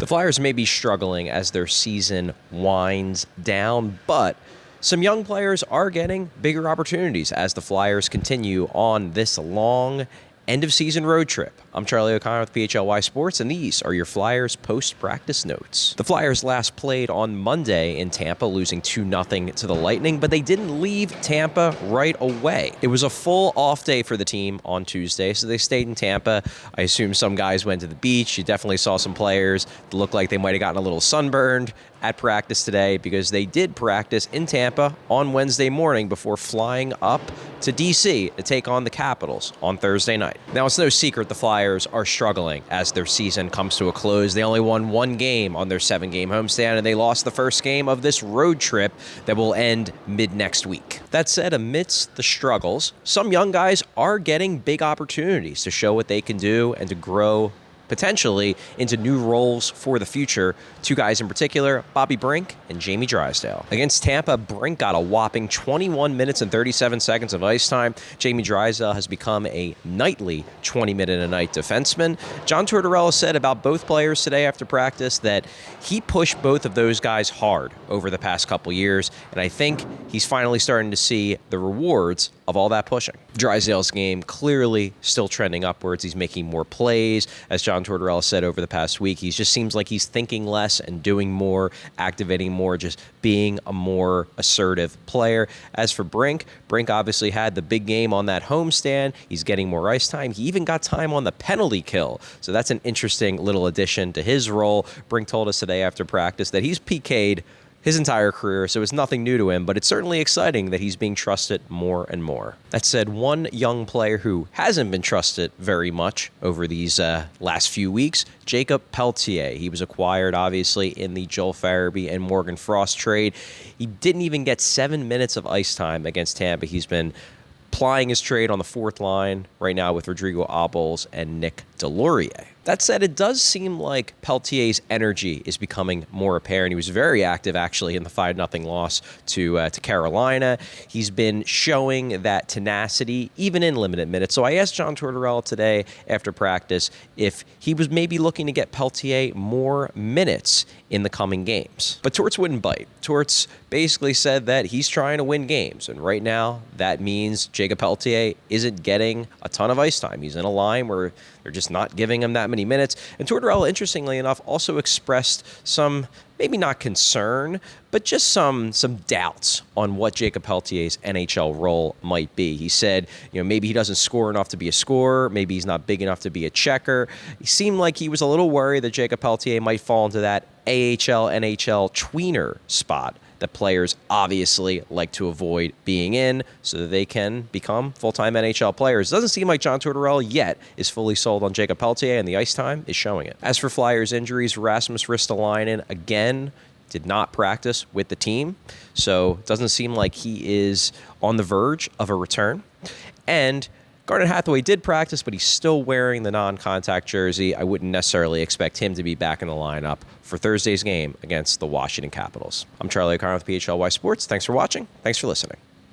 The Flyers may be struggling as their season winds down, but some young players are getting bigger opportunities as the Flyers continue on this long end-of-season road trip. I'm Charlie O'Connor with PHLY Sports, and these are your Flyers post-practice notes. The Flyers last played on Monday in Tampa, losing 2-0 to the Lightning, but they didn't leave Tampa right away. It was a full off day for the team on Tuesday, so they stayed in Tampa. I assume some guys went to the beach. You definitely saw some players that looked like they might have gotten a little sunburned at practice today because they did practice in Tampa on Wednesday morning before flying up to D.C. to take on the Capitals on Thursday night. Now, it's no secret the Flyers are struggling as their season comes to a close. They only won one game on their 7-game homestand, and they lost the first game of this road trip that will end mid-next week. That said, amidst the struggles, some young guys are getting big opportunities to show what they can do and to grow potentially into new roles for the future. Two guys in particular, Bobby Brink and Jamie Drysdale. Against Tampa, Brink got a whopping 21 minutes and 37 seconds of ice time. Jamie Drysdale has become a nightly 20-minute-a-night defenseman. John Tortorella said about both players today after practice that he pushed both of those guys hard over the past couple years, and I think he's finally starting to see the rewards of all that pushing. Drysdale's game clearly still trending upwards. He's making more plays. As John Tortorella said over the past week, he just seems like he's thinking less and doing more, activating more, just being a more assertive player. As for Brink, Brink obviously had the big game on that homestand. He's getting more ice time. He even got time on the penalty kill. So that's an interesting little addition to his role. Brink told us today after practice that he's PK'd his entire career, so it's nothing new to him, but it's certainly exciting that he's being trusted more and more. That said, one young player who hasn't been trusted very much over these last few weeks, Jakob Pelletier. He was acquired, obviously, in the Joel Farabee and Morgan Frost trade. He didn't even get 7 minutes of ice time against Tampa. He's been plying his trade on the fourth line right now with Rodrigo Abels and Nick Deslauriers. That said, it does seem like Pelletier's energy is becoming more apparent. He was very active, actually, in the 5-0 loss to Carolina. He's been showing that tenacity, even in limited minutes. So I asked John Tortorella today after practice if he was maybe looking to get Pelletier more minutes in the coming games. But Torts wouldn't bite. Torts basically said that he's trying to win games, and right now that means Jakob Pelletier isn't getting a ton of ice time. He's in a line where they're just not giving him that many minutes. And Tortorella, interestingly enough, also expressed some, maybe not concern, but just some doubts on what Jakob Pelletier's NHL role might be. He said, maybe he doesn't score enough to be a scorer. Maybe he's not big enough to be a checker. He seemed like he was a little worried that Jakob Pelletier might fall into that AHL, NHL tweener spot that players obviously like to avoid being in so that they can become full-time NHL players. It doesn't seem like John Tortorella yet is fully sold on Jakob Pelletier, and the ice time is showing it. As for Flyers injuries, Rasmus Ristolainen, again, did not practice with the team, so it doesn't seem like he is on the verge of a return. And Garnet Hathaway did practice, but he's still wearing the non-contact jersey. I wouldn't necessarily expect him to be back in the lineup for Thursday's game against the Washington Capitals. I'm Charlie O'Connor with PHLY Sports. Thanks for watching. Thanks for listening.